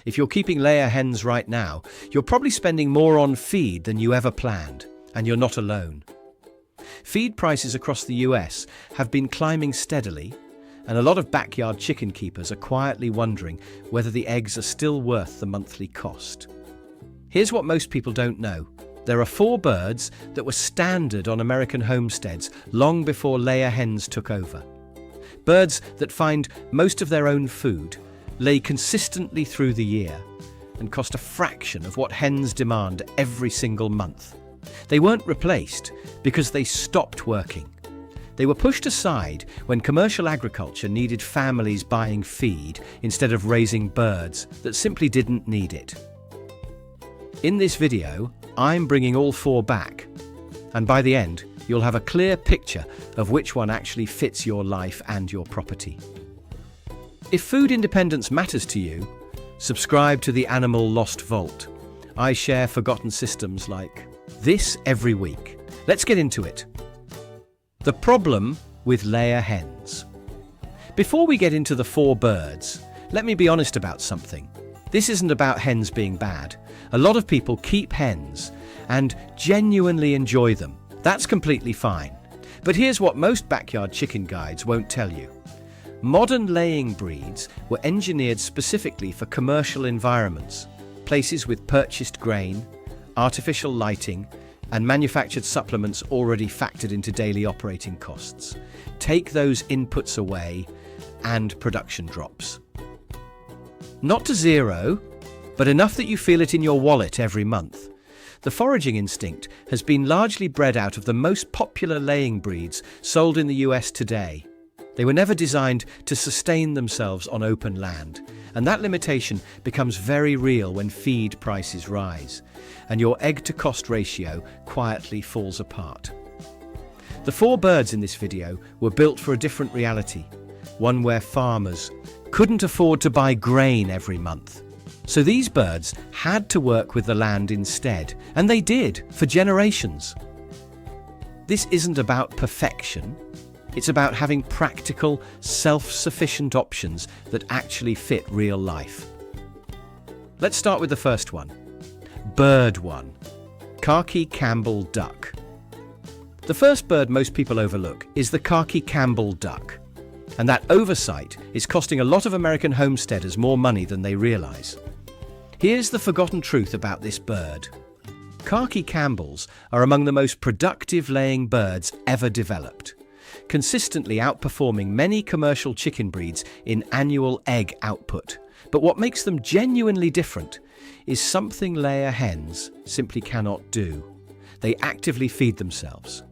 If you're keeping layer hens right now, you're probably spending more on feed than you ever planned, and you're not alone. Feed prices across the US have been climbing steadily, and a lot of backyard chicken keepers are quietly wondering whether the eggs are still worth the monthly cost. Here's what most people don't know. There are 4 birds that were standard on American homesteads long before layer hens took over. Birds that find most of their own food, lay consistently through the year, and cost a fraction of what hens demand every single month. They weren't replaced because they stopped working. They were pushed aside when commercial agriculture needed families buying feed instead of raising birds that simply didn't need it. In this video, I'm bringing all 4 back, and by the end, you'll have a clear picture of which one actually fits your life and your property. If food independence matters to you, subscribe to the Animal Lost Vault. I share forgotten systems like this every week. Let's get into it. The problem with layer hens. Before we get into the 4 birds, let me be honest about something. This isn't about hens being bad. A lot of people keep hens and genuinely enjoy them. That's completely fine. But here's what most backyard chicken guides won't tell you. Modern laying breeds were engineered specifically for commercial environments, places with purchased grain, artificial lighting, and manufactured supplements already factored into daily operating costs. Take those inputs away, and production drops. Not to zero, but enough that you feel it in your wallet every month. The foraging instinct has been largely bred out of the most popular laying breeds sold in the US today. They were never designed to sustain themselves on open land, and that limitation becomes very real when feed prices rise, and your egg-to-cost ratio quietly falls apart. The 4 birds in this video were built for a different reality, one where farmers couldn't afford to buy grain every month. So these birds had to work with the land instead, and they did for generations. This isn't about perfection. It's about having practical, self-sufficient options that actually fit real life. Let's start with the first one. Bird 1. Khaki Campbell duck. The first bird most people overlook is the Khaki Campbell duck. And that oversight is costing a lot of American homesteaders more money than they realize. Here's the forgotten truth about this bird. Khaki Campbells are among the most productive laying birds ever developed, consistently outperforming many commercial chicken breeds in annual egg output. But what makes them genuinely different is something layer hens simply cannot do. They actively feed themselves.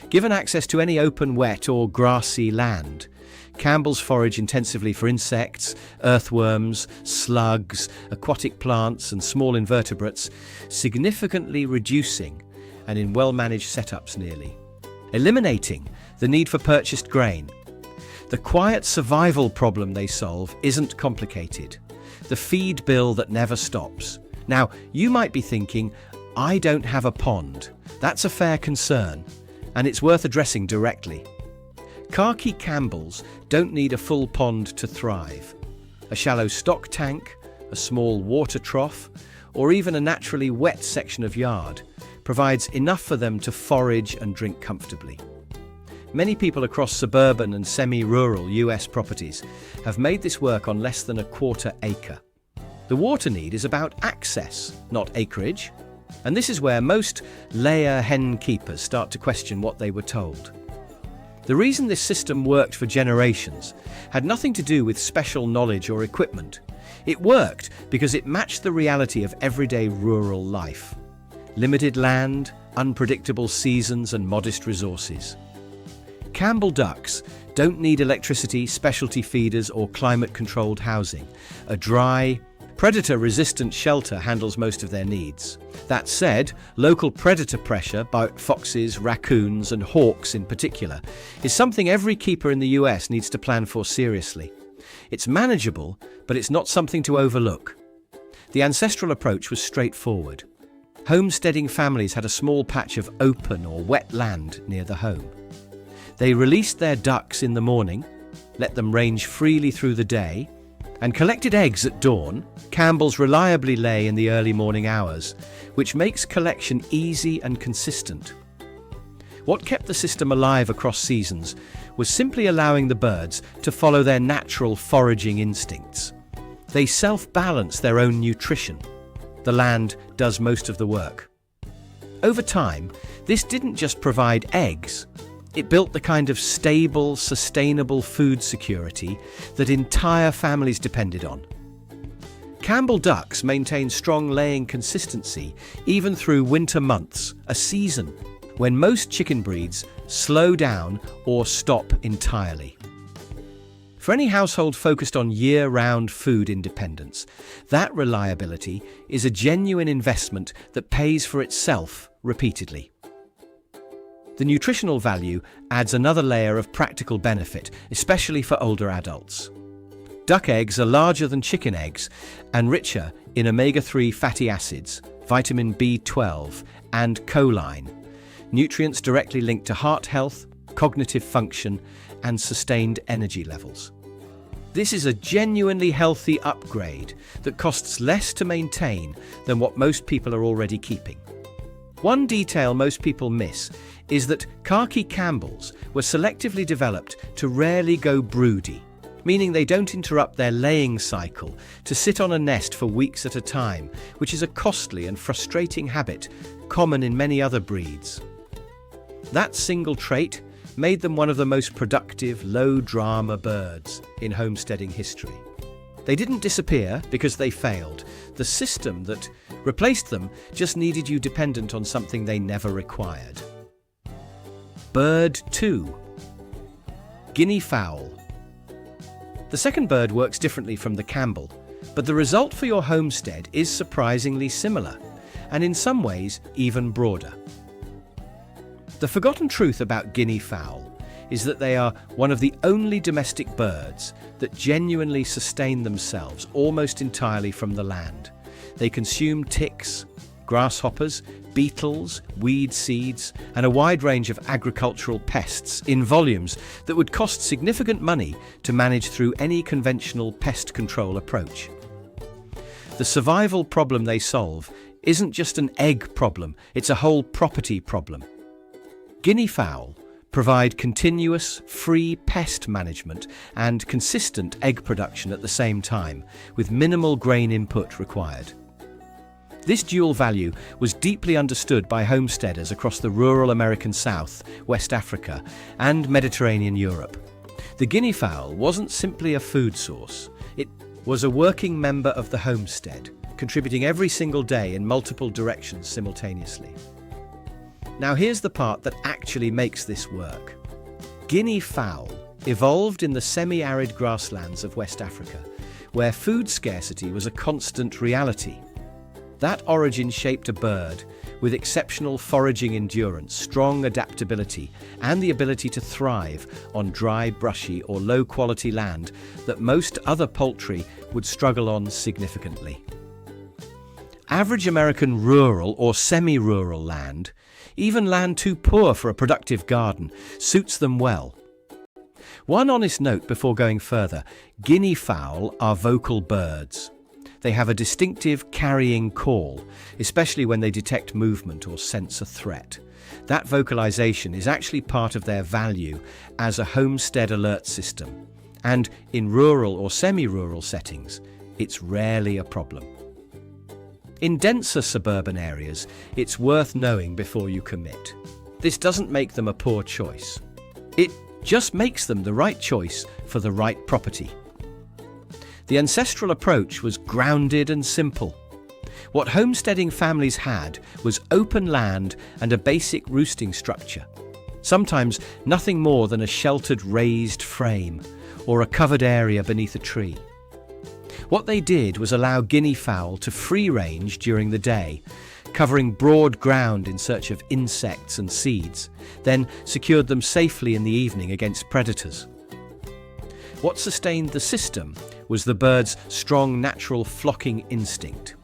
Given access to any open, wet or grassy land, Campbells forage intensively for insects, earthworms, slugs, aquatic plants and small invertebrates, significantly reducing, and in well-managed setups nearly, eliminating the need for purchased grain. The quiet survival problem they solve isn't complicated. The feed bill that never stops. Now, you might be thinking, I don't have a pond. That's a fair concern, and it's worth addressing directly. Khaki Campbells don't need a full pond to thrive. A shallow stock tank, a small water trough, or even a naturally wet section of yard provides enough for them to forage and drink comfortably. Many people across suburban and semi-rural US properties have made this work on less than a quarter acre. The water need is about access, not acreage, and this is where most layer hen keepers start to question what they were told. The reason this system worked for generations had nothing to do with special knowledge or equipment. It worked because it matched the reality of everyday rural life. Limited land, unpredictable seasons, and modest resources. Campbell ducks don't need electricity, specialty feeders, or climate-controlled housing. A dry, predator-resistant shelter handles most of their needs. That said, local predator pressure by foxes, raccoons, and hawks in particular is something every keeper in the US needs to plan for seriously. It's manageable, but it's not something to overlook. The ancestral approach was straightforward. Homesteading families had a small patch of open or wet land near the home. They released their ducks in the morning, let them range freely through the day, and collected eggs at dawn, Campbells reliably lay in the early morning hours, which makes collection easy and consistent. What kept the system alive across seasons was simply allowing the birds to follow their natural foraging instincts. They self-balance their own nutrition. The land does most of the work. Over time, this didn't just provide eggs. It built the kind of stable, sustainable food security that entire families depended on. Campbell ducks maintain strong laying consistency even through winter months, a season when most chicken breeds slow down or stop entirely. For any household focused on year-round food independence, that reliability is a genuine investment that pays for itself repeatedly. The nutritional value adds another layer of practical benefit, especially for older adults. Duck eggs are larger than chicken eggs and richer in omega-3 fatty acids, vitamin B12, and choline, nutrients directly linked to heart health, cognitive function, and sustained energy levels. This is a genuinely healthy upgrade that costs less to maintain than what most people are already keeping. One detail most people miss is that Khaki Campbells were selectively developed to rarely go broody, meaning they don't interrupt their laying cycle to sit on a nest for weeks at a time, which is a costly and frustrating habit common in many other breeds. That single trait made them one of the most productive, low-drama birds in homesteading history. They didn't disappear because they failed. The system that replaced them just needed you dependent on something they never required. Bird 2. Guinea fowl. The second bird works differently from the Campbell, but the result for your homestead is surprisingly similar, and in some ways even broader. The forgotten truth about Guinea fowl is that they are one of the only domestic birds that genuinely sustain themselves almost entirely from the land. They consume ticks, grasshoppers, beetles, weed seeds, and a wide range of agricultural pests in volumes that would cost significant money to manage through any conventional pest control approach. The survival problem they solve isn't just an egg problem, it's a whole property problem. Guinea fowl provide continuous, free pest management and consistent egg production at the same time, with minimal grain input required. This dual value was deeply understood by homesteaders across the rural American South, West Africa, and Mediterranean Europe. The guinea fowl wasn't simply a food source, it was a working member of the homestead, contributing every single day in multiple directions simultaneously. Now here's the part that actually makes this work. Guinea fowl evolved in the semi-arid grasslands of West Africa, where food scarcity was a constant reality. That origin shaped a bird with exceptional foraging endurance, strong adaptability, and the ability to thrive on dry, brushy, or low-quality land that most other poultry would struggle on significantly. Average American rural or semi-rural land, even land too poor for a productive garden, suits them well. One honest note before going further: guinea fowl are vocal birds. They have a distinctive carrying call, especially when they detect movement or sense a threat. That vocalization is actually part of their value as a homestead alert system, and in rural or semi-rural settings, it's rarely a problem. In denser suburban areas, it's worth knowing before you commit. This doesn't make them a poor choice. It just makes them the right choice for the right property. The ancestral approach was grounded and simple. What homesteading families had was open land and a basic roosting structure. Sometimes nothing more than a sheltered raised frame or a covered area beneath a tree. What they did was allow guinea fowl to free range during the day, covering broad ground in search of insects and seeds, then secured them safely in the evening against predators. What sustained the system was the bird's strong natural flocking instinct.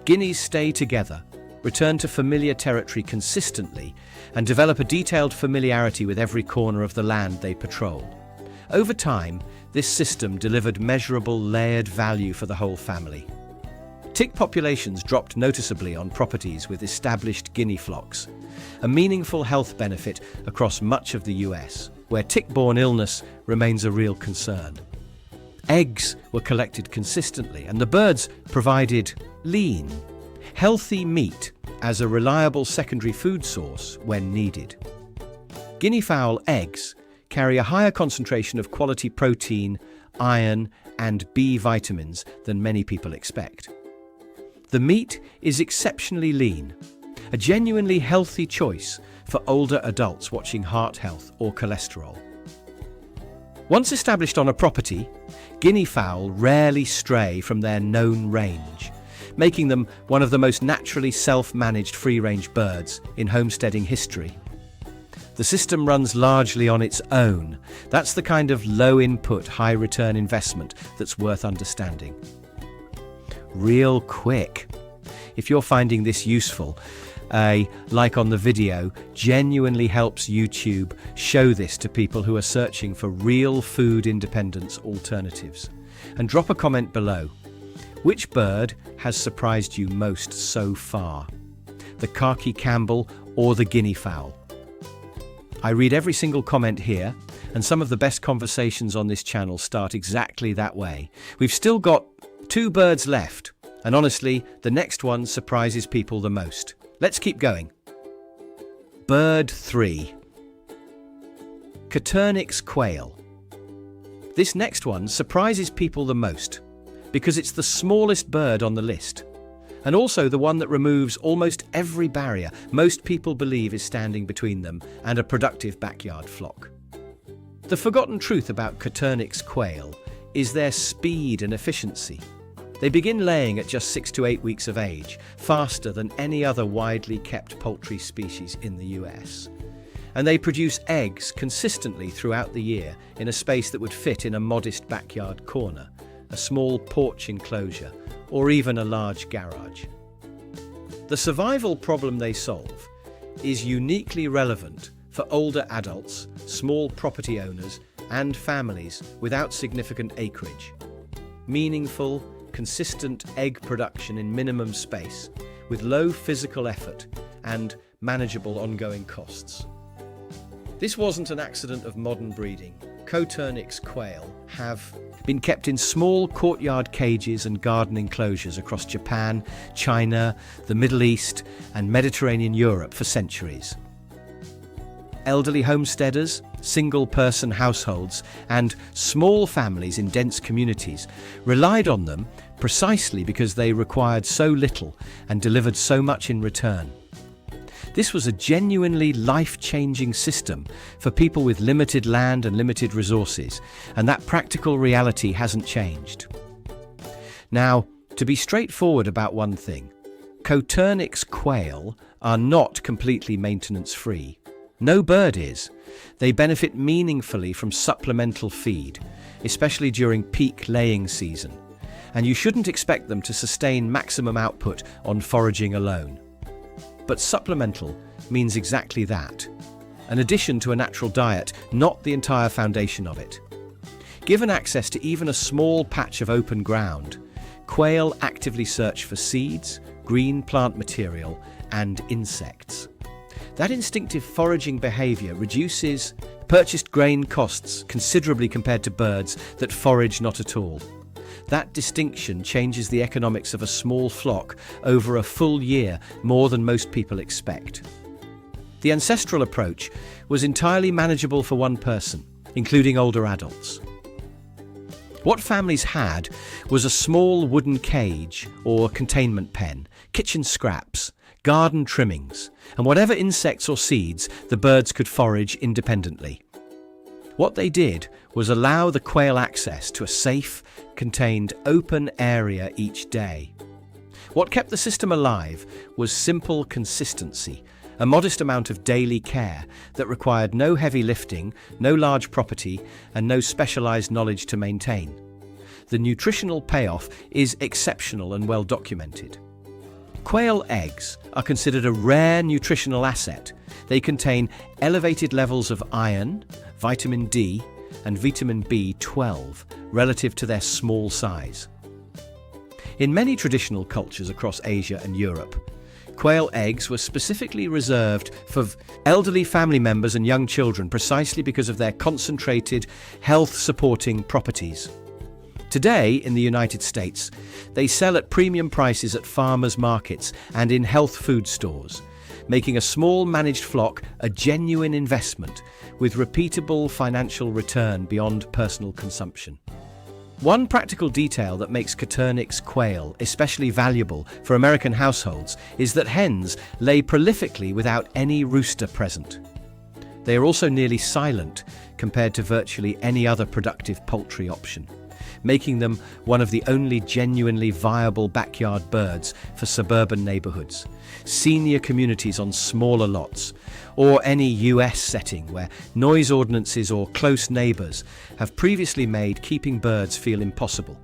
Guineas stay together, return to familiar territory consistently, and develop a detailed familiarity with every corner of the land they patrol. Over time, this system delivered measurable layered value for the whole family. Tick populations dropped noticeably on properties with established Guinea flocks, a meaningful health benefit across much of the US, where tick-borne illness remains a real concern. Eggs were collected consistently, and the birds provided lean, healthy meat as a reliable secondary food source when needed. Guinea fowl eggs carry a higher concentration of quality protein, iron, and B vitamins than many people expect. The meat is exceptionally lean, a genuinely healthy choice for older adults watching heart health or cholesterol. Once established on a property, Guinea fowl rarely stray from their known range, making them one of the most naturally self-managed free-range birds in homesteading history. The system runs largely on its own. That's the kind of low-input, high-return investment that's worth understanding. Real quick, if you're finding this useful, a like on the video genuinely helps YouTube show this to people who are searching for real food independence alternatives. And drop a comment below. Which bird has surprised you most so far? The Khaki Campbell or the Guinea fowl? I read every single comment here, and some of the best conversations on this channel start exactly that way. We've still got 2 birds left, and honestly, the next one surprises people the most. Let's keep going. Bird 3. Coturnix quail. This next one surprises people the most because it's the smallest bird on the list, and also the one that removes almost every barrier most people believe is standing between them and a productive backyard flock. The forgotten truth about Coturnix quail is their speed and efficiency. They begin laying at just 6 to 8 weeks of age, faster than any other widely kept poultry species in the US. And they produce eggs consistently throughout the year in a space that would fit in a modest backyard corner, a small porch enclosure, or even a large garage. The survival problem they solve is uniquely relevant for older adults, small property owners, and families without significant acreage. Meaningful, consistent egg production in minimum space, with low physical effort and manageable ongoing costs. This wasn't an accident of modern breeding. Coturnix quail have been kept in small courtyard cages and garden enclosures across Japan, China, the Middle East, and Mediterranean Europe for centuries. Elderly homesteaders, single-person households, and small families in dense communities relied on them precisely because they required so little and delivered so much in return. This was a genuinely life-changing system for people with limited land and limited resources, and that practical reality hasn't changed. Now, to be straightforward about one thing, Coturnix quail are not completely maintenance-free. No bird is. They benefit meaningfully from supplemental feed, especially during peak laying season, and you shouldn't expect them to sustain maximum output on foraging alone. But supplemental means exactly that, an addition to a natural diet, not the entire foundation of it. Given access to even a small patch of open ground, quail actively search for seeds, green plant material, and insects. That instinctive foraging behavior reduces purchased grain costs considerably compared to birds that forage not at all. That distinction changes the economics of a small flock over a full year more than most people expect. The ancestral approach was entirely manageable for one person, including older adults. What families had was a small wooden cage or containment pen, kitchen scraps, garden trimmings, and whatever insects or seeds the birds could forage independently. What they did was allow the quail access to a safe, contained, open area each day. What kept the system alive was simple consistency, a modest amount of daily care that required no heavy lifting, no large property, and no specialized knowledge to maintain. The nutritional payoff is exceptional and well documented. Quail eggs are considered a rare nutritional asset. They contain elevated levels of iron, vitamin D, and vitamin B12 relative to their small size. In many traditional cultures across Asia and Europe, quail eggs were specifically reserved for elderly family members and young children precisely because of their concentrated, health-supporting properties. Today, in the United States, they sell at premium prices at farmers' markets and in health food stores, making a small managed flock a genuine investment with repeatable financial return beyond personal consumption. One practical detail that makes Coturnix quail especially valuable for American households is that hens lay prolifically without any rooster present. They are also nearly silent compared to virtually any other productive poultry option, making them one of the only genuinely viable backyard birds for suburban neighborhoods, senior communities on smaller lots, or any US setting where noise ordinances or close neighbors have previously made keeping birds feel impossible.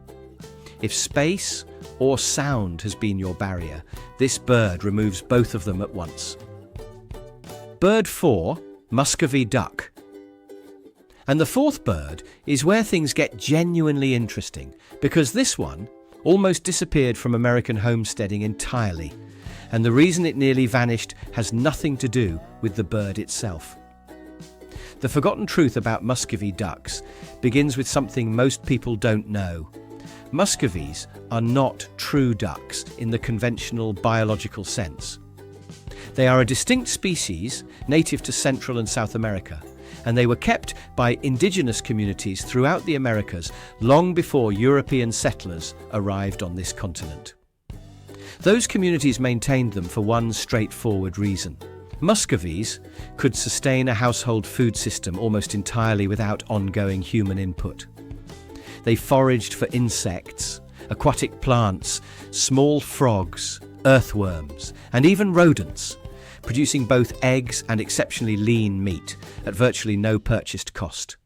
If space or sound has been your barrier, this bird removes both of them at once. Bird 4, Muscovy duck. And the fourth bird is where things get genuinely interesting, because this one almost disappeared from American homesteading entirely, and the reason it nearly vanished has nothing to do with the bird itself. The forgotten truth about Muscovy ducks begins with something most people don't know. Muscovies are not true ducks in the conventional biological sense. They are a distinct species native to Central and South America, and they were kept by indigenous communities throughout the Americas long before European settlers arrived on this continent. Those communities maintained them for one straightforward reason. Muscovies could sustain a household food system almost entirely without ongoing human input. They foraged for insects, aquatic plants, small frogs, earthworms, and even rodents, producing both eggs and exceptionally lean meat at virtually no purchased cost.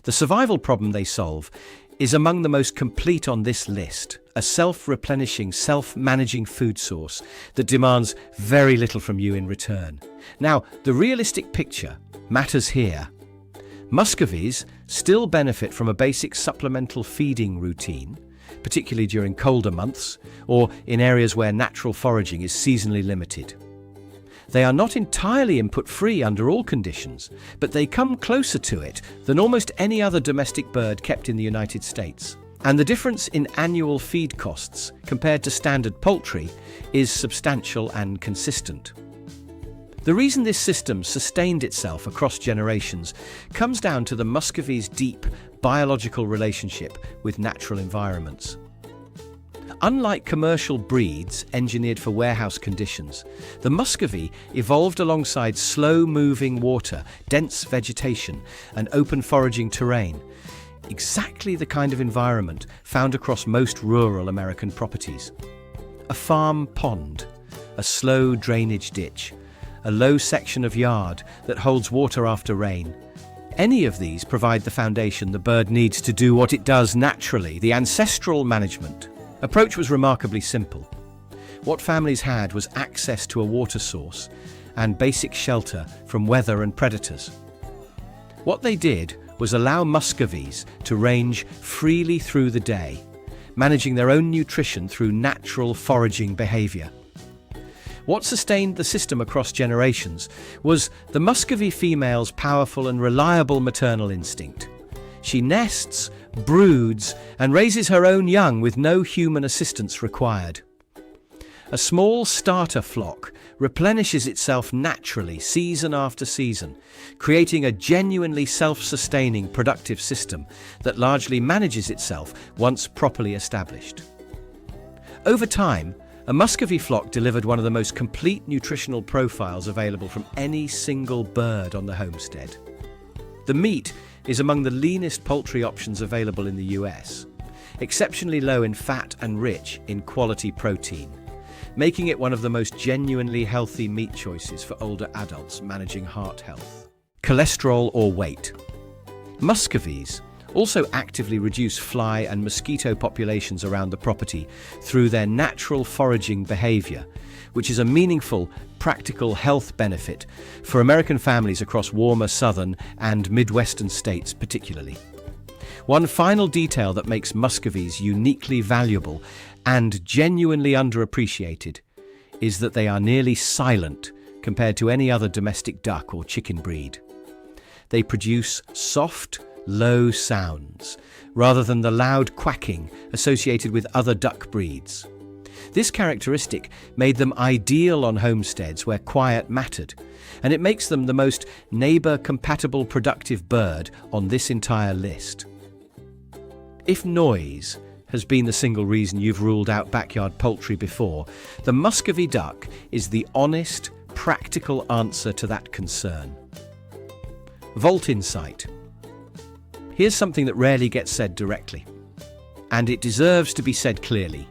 The survival problem they solve is among the most complete on this list, a self-replenishing, self-managing food source that demands very little from you in return. Now, the realistic picture matters here. Muscovies still benefit from a basic supplemental feeding routine, particularly during colder months or in areas where natural foraging is seasonally limited. They are not entirely input-free under all conditions, but they come closer to it than almost any other domestic bird kept in the United States. And the difference in annual feed costs compared to standard poultry is substantial and consistent. The reason this system sustained itself across generations comes down to the Muscovy's deep biological relationship with natural environments. Unlike commercial breeds engineered for warehouse conditions, the Muscovy evolved alongside slow-moving water, dense vegetation, and open foraging terrain, exactly the kind of environment found across most rural American properties. A farm pond, a slow drainage ditch, a low section of yard that holds water after rain. Any of these provide the foundation the bird needs to do what it does naturally. The ancestral management approach was remarkably simple. What families had was access to a water source and basic shelter from weather and predators. What they did was allow Muscovies to range freely through the day, managing their own nutrition through natural foraging behavior. What sustained the system across generations was the Muscovy female's powerful and reliable maternal instinct. She nests, broods, and raises her own young with no human assistance required. A small starter flock replenishes itself naturally season after season, creating a genuinely self-sustaining productive system that largely manages itself once properly established. Over time, a Muscovy flock delivered one of the most complete nutritional profiles available from any single bird on the homestead. The meat is among the leanest poultry options available in the US, exceptionally low in fat and rich in quality protein, making it one of the most genuinely healthy meat choices for older adults managing heart health. Cholesterol or weight. Muscovies also actively reduce fly and mosquito populations around the property through their natural foraging behavior, which is a meaningful, practical health benefit for American families across warmer southern and Midwestern states particularly. One final detail that makes Muscovies uniquely valuable and genuinely underappreciated is that they are nearly silent compared to any other domestic duck or chicken breed. They produce soft, low sounds rather than the loud quacking associated with other duck breeds. This characteristic made them ideal on homesteads where quiet mattered, and it makes them the most neighbor-compatible productive bird on this entire list. If noise has been the single reason you've ruled out backyard poultry before, the Muscovy duck is the honest, practical answer to that concern. Vault insight. Here's something that rarely gets said directly, and it deserves to be said clearly.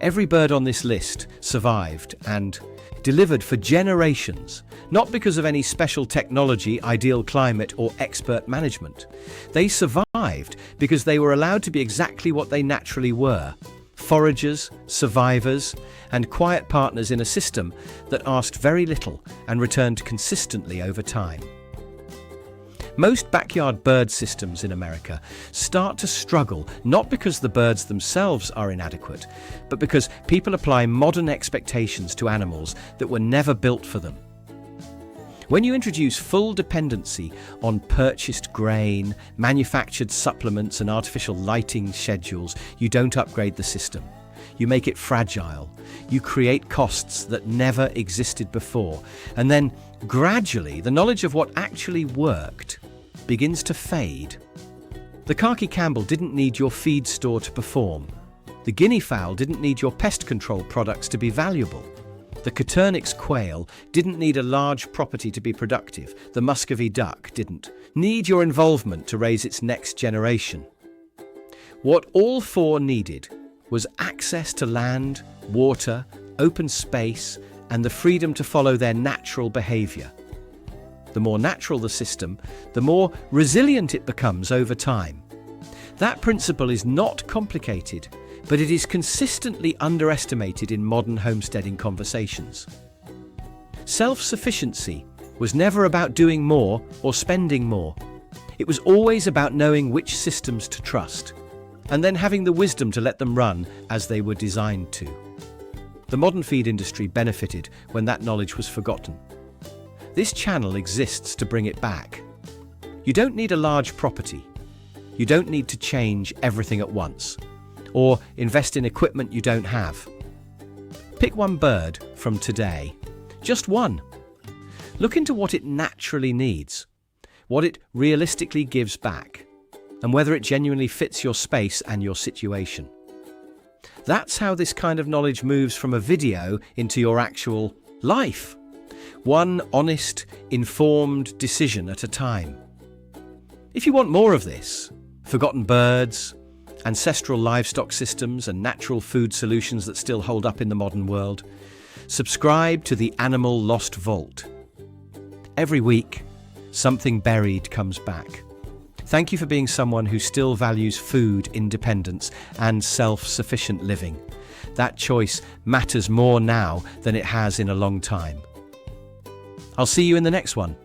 Every bird on this list survived and delivered for generations, not because of any special technology, ideal climate, or expert management. They survived because they were allowed to be exactly what they naturally were: foragers, survivors, and quiet partners in a system that asked very little and returned consistently over time. Most backyard bird systems in America start to struggle not because the birds themselves are inadequate, but because people apply modern expectations to animals that were never built for them. When you introduce full dependency on purchased grain, manufactured supplements, and artificial lighting schedules, you don't upgrade the system. You make it fragile. You create costs that never existed before. And then, gradually, the knowledge of what actually worked begins to fade. The Khaki Campbell didn't need your feed store to perform. The Guinea fowl didn't need your pest control products to be valuable. The Coturnix quail didn't need a large property to be productive. The Muscovy duck didn't need your involvement to raise its next generation. What all four needed was access to land, water, open space, and the freedom to follow their natural behavior. The more natural the system, the more resilient it becomes over time. That principle is not complicated, but it is consistently underestimated in modern homesteading conversations. Self-sufficiency was never about doing more or spending more. It was always about knowing which systems to trust, and then having the wisdom to let them run as they were designed to. The modern feed industry benefited when that knowledge was forgotten. This channel exists to bring it back. You don't need a large property. You don't need to change everything at once, or invest in equipment you don't have. Pick one bird from today, just one. Look into what it naturally needs, what it realistically gives back, and whether it genuinely fits your space and your situation. That's how this kind of knowledge moves from a video into your actual life. One honest, informed decision at a time. If you want more of this, forgotten birds, ancestral livestock systems, and natural food solutions that still hold up in the modern world, subscribe to the Animal Lost Vault. Every week, something buried comes back. Thank you for being someone who still values food independence and self-sufficient living. That choice matters more now than it has in a long time. I'll see you in the next one.